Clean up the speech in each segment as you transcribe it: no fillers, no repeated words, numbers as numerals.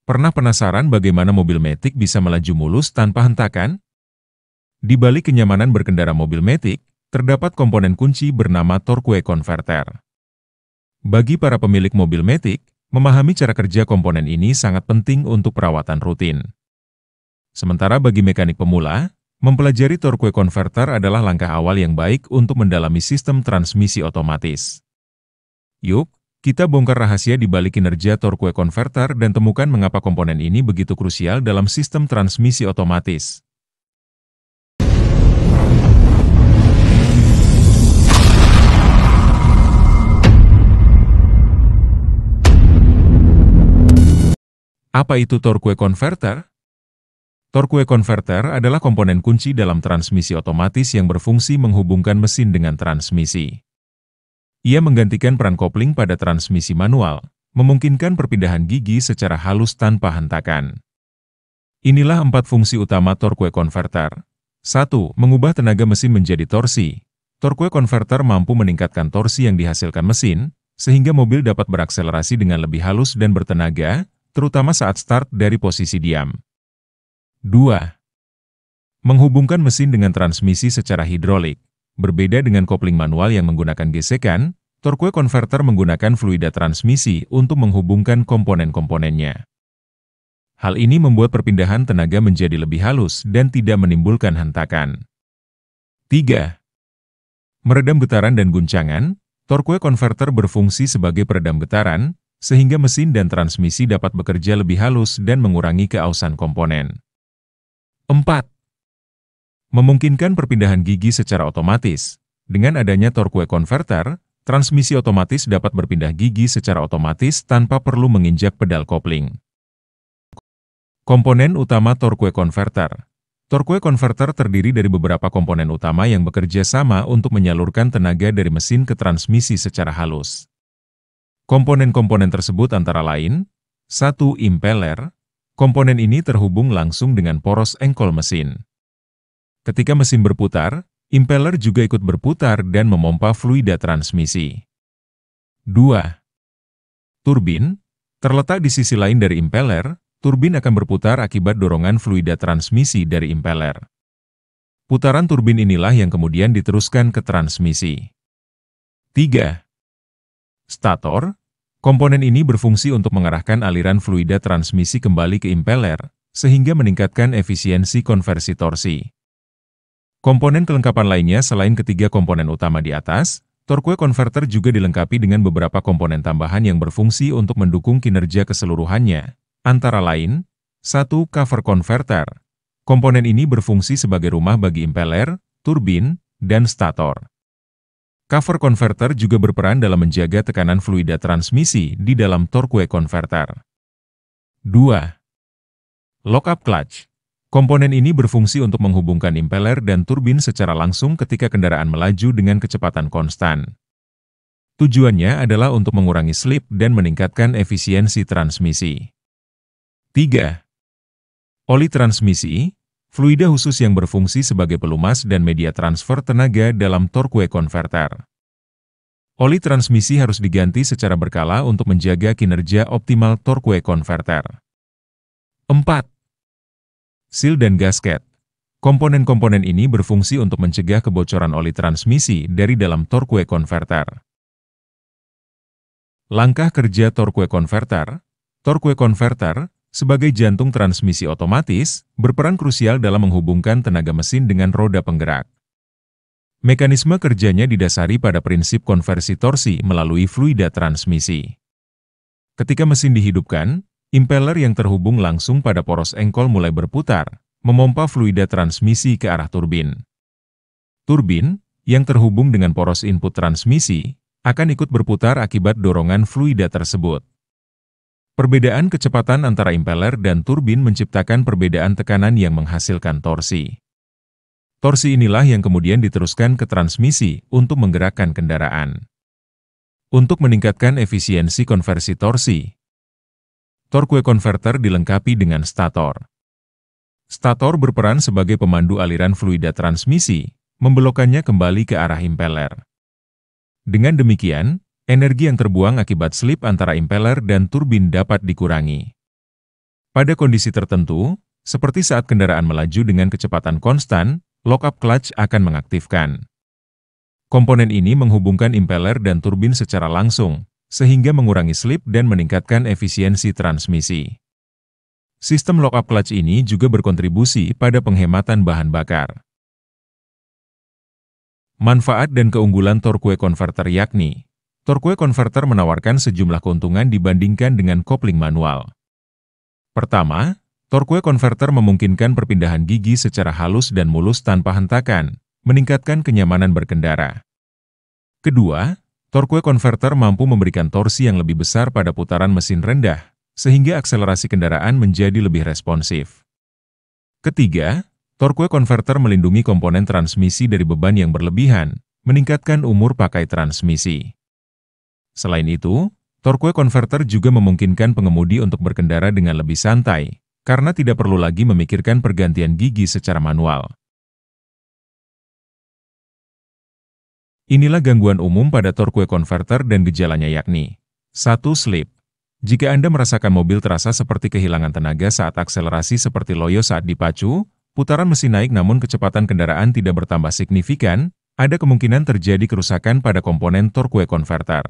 Pernah penasaran bagaimana mobil matic bisa melaju mulus tanpa hentakan? Di balik kenyamanan berkendara mobil matic, terdapat komponen kunci bernama torque converter. Bagi para pemilik mobil matic, memahami cara kerja komponen ini sangat penting untuk perawatan rutin. Sementara bagi mekanik pemula, mempelajari torque converter adalah langkah awal yang baik untuk mendalami sistem transmisi otomatis. Yuk, kita bongkar rahasia di balik kinerja torque converter dan temukan mengapa komponen ini begitu krusial dalam sistem transmisi otomatis. Apa itu torque converter? Torque converter adalah komponen kunci dalam transmisi otomatis yang berfungsi menghubungkan mesin dengan transmisi. Ia menggantikan peran kopling pada transmisi manual, memungkinkan perpindahan gigi secara halus tanpa hentakan. Inilah 4 fungsi utama torque converter. 1. Mengubah tenaga mesin menjadi torsi. Torque converter mampu meningkatkan torsi yang dihasilkan mesin, sehingga mobil dapat berakselerasi dengan lebih halus dan bertenaga, terutama saat start dari posisi diam. 2. Menghubungkan mesin dengan transmisi secara hidrolik. Berbeda dengan kopling manual yang menggunakan gesekan, torque converter menggunakan fluida transmisi untuk menghubungkan komponen-komponennya. Hal ini membuat perpindahan tenaga menjadi lebih halus dan tidak menimbulkan hentakan. 3. Meredam getaran dan guncangan. Torque converter berfungsi sebagai peredam getaran, sehingga mesin dan transmisi dapat bekerja lebih halus dan mengurangi keausan komponen. 4. Memungkinkan perpindahan gigi secara otomatis. Dengan adanya torque converter, transmisi otomatis dapat berpindah gigi secara otomatis tanpa perlu menginjak pedal kopling. Komponen utama torque converter. Torque converter terdiri dari beberapa komponen utama yang bekerja sama untuk menyalurkan tenaga dari mesin ke transmisi secara halus. Komponen-komponen tersebut antara lain: 1. Impeller. Komponen ini terhubung langsung dengan poros engkol mesin. Ketika mesin berputar, impeller juga ikut berputar dan memompa fluida transmisi. 2. Turbin. Terletak di sisi lain dari impeller, turbin akan berputar akibat dorongan fluida transmisi dari impeller. Putaran turbin inilah yang kemudian diteruskan ke transmisi. 3. Stator. Komponen ini berfungsi untuk mengarahkan aliran fluida transmisi kembali ke impeller, sehingga meningkatkan efisiensi konversi torsi. Komponen kelengkapan lainnya selain ketiga komponen utama di atas, torque converter juga dilengkapi dengan beberapa komponen tambahan yang berfungsi untuk mendukung kinerja keseluruhannya, antara lain: 1. Cover converter. Komponen ini berfungsi sebagai rumah bagi impeller, turbin, dan stator. Cover converter juga berperan dalam menjaga tekanan fluida transmisi di dalam torque converter. 2. Lock-up clutch. Komponen ini berfungsi untuk menghubungkan impeller dan turbin secara langsung ketika kendaraan melaju dengan kecepatan konstan. Tujuannya adalah untuk mengurangi slip dan meningkatkan efisiensi transmisi. 3. Oli transmisi. Fluida khusus yang berfungsi sebagai pelumas dan media transfer tenaga dalam torque converter. Oli transmisi harus diganti secara berkala untuk menjaga kinerja optimal torque converter. 4. Seal dan gasket. Komponen-komponen ini berfungsi untuk mencegah kebocoran oli transmisi dari dalam torque converter. Langkah kerja torque converter. Torque converter, sebagai jantung transmisi otomatis, berperan krusial dalam menghubungkan tenaga mesin dengan roda penggerak. Mekanisme kerjanya didasari pada prinsip konversi torsi melalui fluida transmisi. Ketika mesin dihidupkan, impeller yang terhubung langsung pada poros engkol mulai berputar, memompa fluida transmisi ke arah turbin. Turbin, yang terhubung dengan poros input transmisi, akan ikut berputar akibat dorongan fluida tersebut. Perbedaan kecepatan antara impeller dan turbin menciptakan perbedaan tekanan yang menghasilkan torsi. Torsi inilah yang kemudian diteruskan ke transmisi untuk menggerakkan kendaraan. Untuk meningkatkan efisiensi konversi torsi, torque converter dilengkapi dengan stator. Stator berperan sebagai pemandu aliran fluida transmisi, membelokkannya kembali ke arah impeller. Dengan demikian, energi yang terbuang akibat slip antara impeller dan turbin dapat dikurangi. Pada kondisi tertentu, seperti saat kendaraan melaju dengan kecepatan konstan, lock-up clutch akan mengaktifkan. Komponen ini menghubungkan impeller dan turbin secara langsung, sehingga mengurangi slip dan meningkatkan efisiensi transmisi. Sistem lock-up clutch ini juga berkontribusi pada penghematan bahan bakar. Manfaat dan keunggulan torque converter yakni, torque converter menawarkan sejumlah keuntungan dibandingkan dengan kopling manual. Pertama, torque converter memungkinkan perpindahan gigi secara halus dan mulus tanpa hentakan, meningkatkan kenyamanan berkendara. Kedua, torque converter mampu memberikan torsi yang lebih besar pada putaran mesin rendah, sehingga akselerasi kendaraan menjadi lebih responsif. Ketiga, torque converter melindungi komponen transmisi dari beban yang berlebihan, meningkatkan umur pakai transmisi. Selain itu, torque converter juga memungkinkan pengemudi untuk berkendara dengan lebih santai, karena tidak perlu lagi memikirkan pergantian gigi secara manual. Inilah gangguan umum pada torque converter dan gejalanya yakni 1. Slip. Jika Anda merasakan mobil terasa seperti kehilangan tenaga saat akselerasi seperti loyo saat dipacu, putaran mesin naik namun kecepatan kendaraan tidak bertambah signifikan, ada kemungkinan terjadi kerusakan pada komponen torque converter.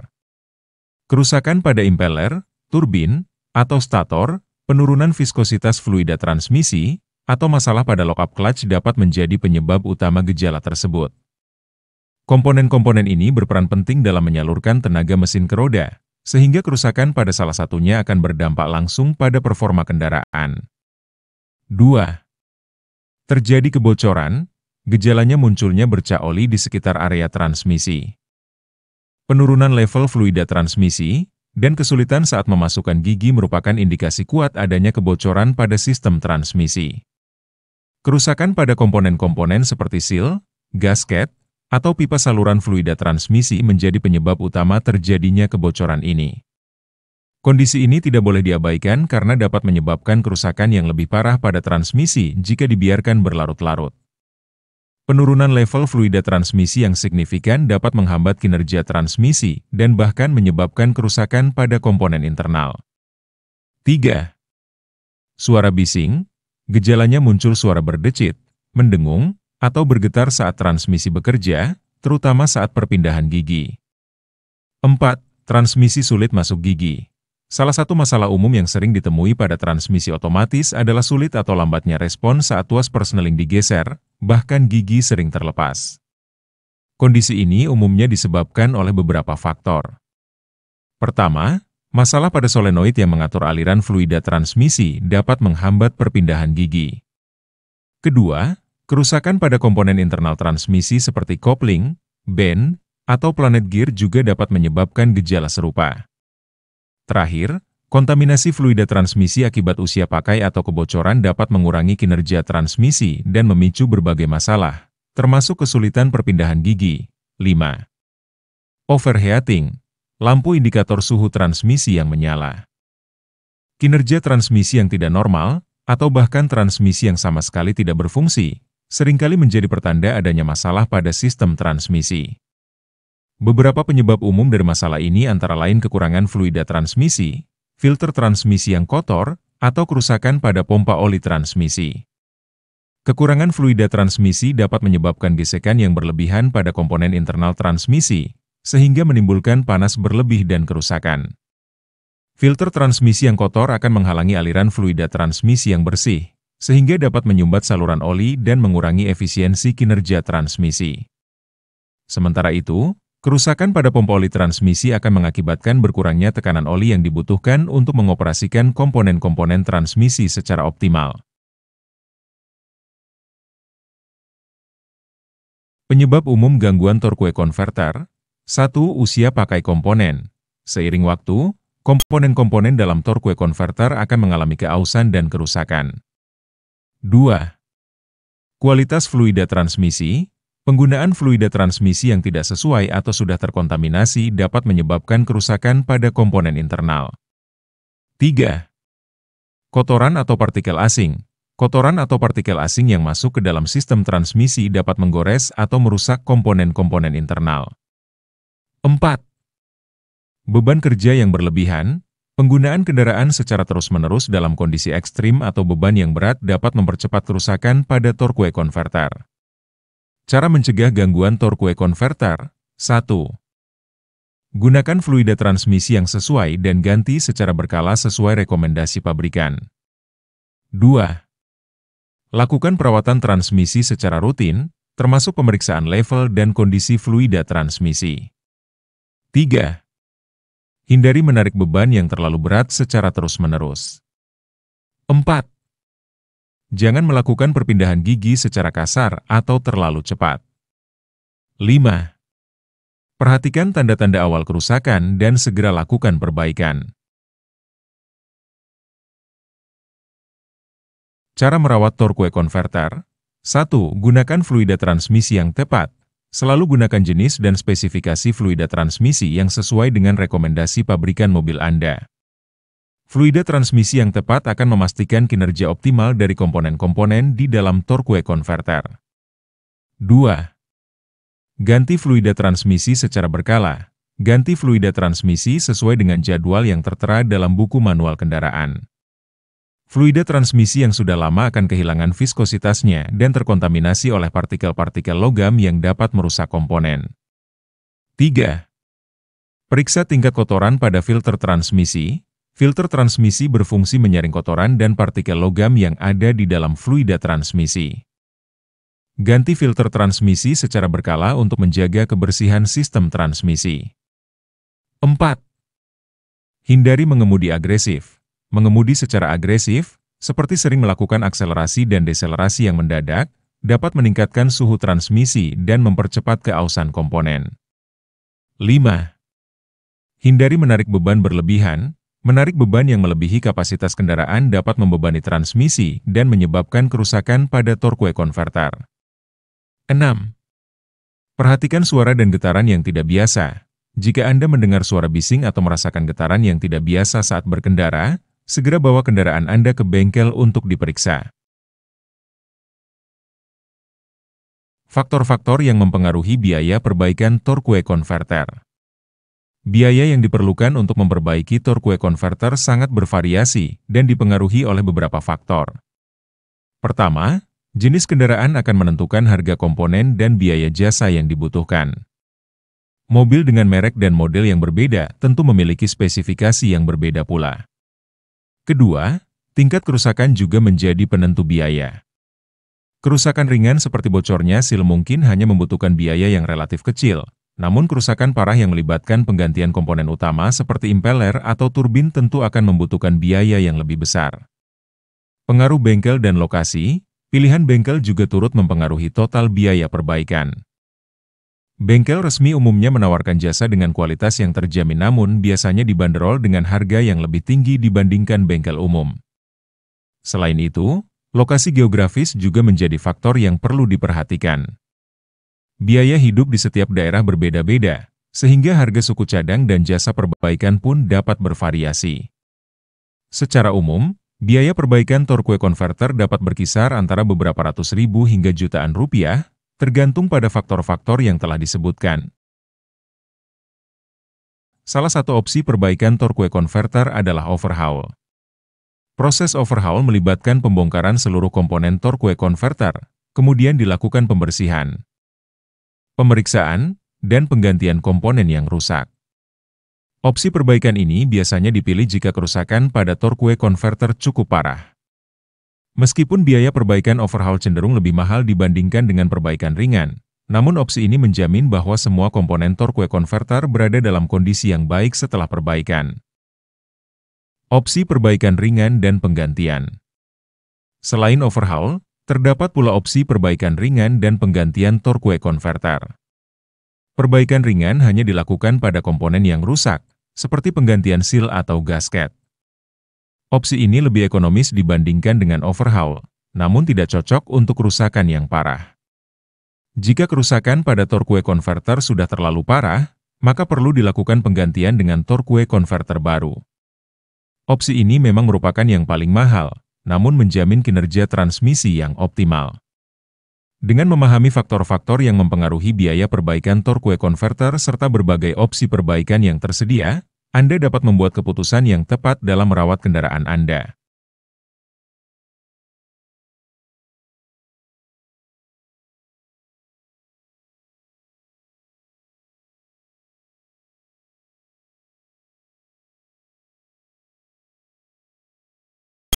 Kerusakan pada impeller, turbin, atau stator, penurunan viskositas fluida transmisi, atau masalah pada lock-up clutch dapat menjadi penyebab utama gejala tersebut. Komponen-komponen ini berperan penting dalam menyalurkan tenaga mesin ke roda, sehingga kerusakan pada salah satunya akan berdampak langsung pada performa kendaraan. 2. Terjadi kebocoran, gejalanya munculnya bercak oli di sekitar area transmisi. Penurunan level fluida transmisi, dan kesulitan saat memasukkan gigi merupakan indikasi kuat adanya kebocoran pada sistem transmisi. Kerusakan pada komponen-komponen seperti seal, gasket, atau pipa saluran fluida transmisi menjadi penyebab utama terjadinya kebocoran ini. Kondisi ini tidak boleh diabaikan karena dapat menyebabkan kerusakan yang lebih parah pada transmisi jika dibiarkan berlarut-larut. Penurunan level fluida transmisi yang signifikan dapat menghambat kinerja transmisi dan bahkan menyebabkan kerusakan pada komponen internal. 3. Suara bising, gejalanya muncul suara berdecit, mendengung, atau bergetar saat transmisi bekerja, terutama saat perpindahan gigi. 4. Transmisi sulit masuk gigi. Salah satu masalah umum yang sering ditemui pada transmisi otomatis adalah sulit atau lambatnya respon saat tuas persneling digeser, bahkan gigi sering terlepas. Kondisi ini umumnya disebabkan oleh beberapa faktor. Pertama, masalah pada solenoid yang mengatur aliran fluida transmisi dapat menghambat perpindahan gigi. Kedua, kerusakan pada komponen internal transmisi seperti kopling, band, atau planet gear juga dapat menyebabkan gejala serupa. Terakhir, kontaminasi fluida transmisi akibat usia pakai atau kebocoran dapat mengurangi kinerja transmisi dan memicu berbagai masalah, termasuk kesulitan perpindahan gigi. 5. Overheating, lampu indikator suhu transmisi yang menyala. Kinerja transmisi yang tidak normal, atau bahkan transmisi yang sama sekali tidak berfungsi, seringkali menjadi pertanda adanya masalah pada sistem transmisi. Beberapa penyebab umum dari masalah ini antara lain kekurangan fluida transmisi, filter transmisi yang kotor, atau kerusakan pada pompa oli transmisi. Kekurangan fluida transmisi dapat menyebabkan gesekan yang berlebihan pada komponen internal transmisi, sehingga menimbulkan panas berlebih dan kerusakan. Filter transmisi yang kotor akan menghalangi aliran fluida transmisi yang bersih, sehingga dapat menyumbat saluran oli dan mengurangi efisiensi kinerja transmisi. Sementara itu, kerusakan pada pompa oli transmisi akan mengakibatkan berkurangnya tekanan oli yang dibutuhkan untuk mengoperasikan komponen-komponen transmisi secara optimal. Penyebab umum gangguan torque converter. 1. Usia pakai komponen. Seiring waktu, komponen-komponen dalam torque converter akan mengalami keausan dan kerusakan. 2. Kualitas fluida transmisi. Penggunaan fluida transmisi yang tidak sesuai atau sudah terkontaminasi dapat menyebabkan kerusakan pada komponen internal. 3. Kotoran atau partikel asing. Kotoran atau partikel asing yang masuk ke dalam sistem transmisi dapat menggores atau merusak komponen-komponen internal. 4. Beban kerja yang berlebihan. Penggunaan kendaraan secara terus-menerus dalam kondisi ekstrim atau beban yang berat dapat mempercepat kerusakan pada torque converter. Cara mencegah gangguan torque converter. 1. Gunakan fluida transmisi yang sesuai dan ganti secara berkala sesuai rekomendasi pabrikan. 2. Lakukan perawatan transmisi secara rutin, termasuk pemeriksaan level dan kondisi fluida transmisi. 3. Hindari menarik beban yang terlalu berat secara terus-menerus. 4. Jangan melakukan perpindahan gigi secara kasar atau terlalu cepat. 5. Perhatikan tanda-tanda awal kerusakan dan segera lakukan perbaikan. Cara merawat torque converter. 1. Gunakan fluida transmisi yang tepat. Selalu gunakan jenis dan spesifikasi fluida transmisi yang sesuai dengan rekomendasi pabrikan mobil Anda. Fluida transmisi yang tepat akan memastikan kinerja optimal dari komponen-komponen di dalam torque converter. 2. Ganti fluida transmisi secara berkala. Ganti fluida transmisi sesuai dengan jadwal yang tertera dalam buku manual kendaraan. Fluida transmisi yang sudah lama akan kehilangan viskositasnya dan terkontaminasi oleh partikel-partikel logam yang dapat merusak komponen. 3. Periksa tingkat kotoran pada filter transmisi. Filter transmisi berfungsi menyaring kotoran dan partikel logam yang ada di dalam fluida transmisi. Ganti filter transmisi secara berkala untuk menjaga kebersihan sistem transmisi. 4. Hindari mengemudi agresif. Mengemudi secara agresif, seperti sering melakukan akselerasi dan deselerasi yang mendadak, dapat meningkatkan suhu transmisi dan mempercepat keausan komponen. 5. Hindari menarik beban berlebihan. Menarik beban yang melebihi kapasitas kendaraan dapat membebani transmisi dan menyebabkan kerusakan pada torque converter. 6. Perhatikan suara dan getaran yang tidak biasa. Jika Anda mendengar suara bising atau merasakan getaran yang tidak biasa saat berkendara, segera bawa kendaraan Anda ke bengkel untuk diperiksa. Faktor-faktor yang mempengaruhi biaya perbaikan torque converter. Biaya yang diperlukan untuk memperbaiki torque converter sangat bervariasi dan dipengaruhi oleh beberapa faktor. Pertama, jenis kendaraan akan menentukan harga komponen dan biaya jasa yang dibutuhkan. Mobil dengan merek dan model yang berbeda tentu memiliki spesifikasi yang berbeda pula. Kedua, tingkat kerusakan juga menjadi penentu biaya. Kerusakan ringan seperti bocornya sil mungkin hanya membutuhkan biaya yang relatif kecil, namun kerusakan parah yang melibatkan penggantian komponen utama seperti impeller atau turbin tentu akan membutuhkan biaya yang lebih besar. Pengaruh bengkel dan lokasi, pilihan bengkel juga turut mempengaruhi total biaya perbaikan. Bengkel resmi umumnya menawarkan jasa dengan kualitas yang terjamin namun biasanya dibanderol dengan harga yang lebih tinggi dibandingkan bengkel umum. Selain itu, lokasi geografis juga menjadi faktor yang perlu diperhatikan. Biaya hidup di setiap daerah berbeda-beda, sehingga harga suku cadang dan jasa perbaikan pun dapat bervariasi. Secara umum, biaya perbaikan torque converter dapat berkisar antara beberapa ratus ribu hingga jutaan rupiah, tergantung pada faktor-faktor yang telah disebutkan. Salah satu opsi perbaikan torque converter adalah overhaul. Proses overhaul melibatkan pembongkaran seluruh komponen torque converter, kemudian dilakukan pembersihan, pemeriksaan, dan penggantian komponen yang rusak. Opsi perbaikan ini biasanya dipilih jika kerusakan pada torque converter cukup parah. Meskipun biaya perbaikan overhaul cenderung lebih mahal dibandingkan dengan perbaikan ringan, namun opsi ini menjamin bahwa semua komponen torque converter berada dalam kondisi yang baik setelah perbaikan. Opsi perbaikan ringan dan penggantian. Selain overhaul, terdapat pula opsi perbaikan ringan dan penggantian torque converter. Perbaikan ringan hanya dilakukan pada komponen yang rusak, seperti penggantian sil atau gasket. Opsi ini lebih ekonomis dibandingkan dengan overhaul, namun tidak cocok untuk kerusakan yang parah. Jika kerusakan pada torque converter sudah terlalu parah, maka perlu dilakukan penggantian dengan torque converter baru. Opsi ini memang merupakan yang paling mahal, namun menjamin kinerja transmisi yang optimal. Dengan memahami faktor-faktor yang mempengaruhi biaya perbaikan torque converter serta berbagai opsi perbaikan yang tersedia, Anda dapat membuat keputusan yang tepat dalam merawat kendaraan Anda.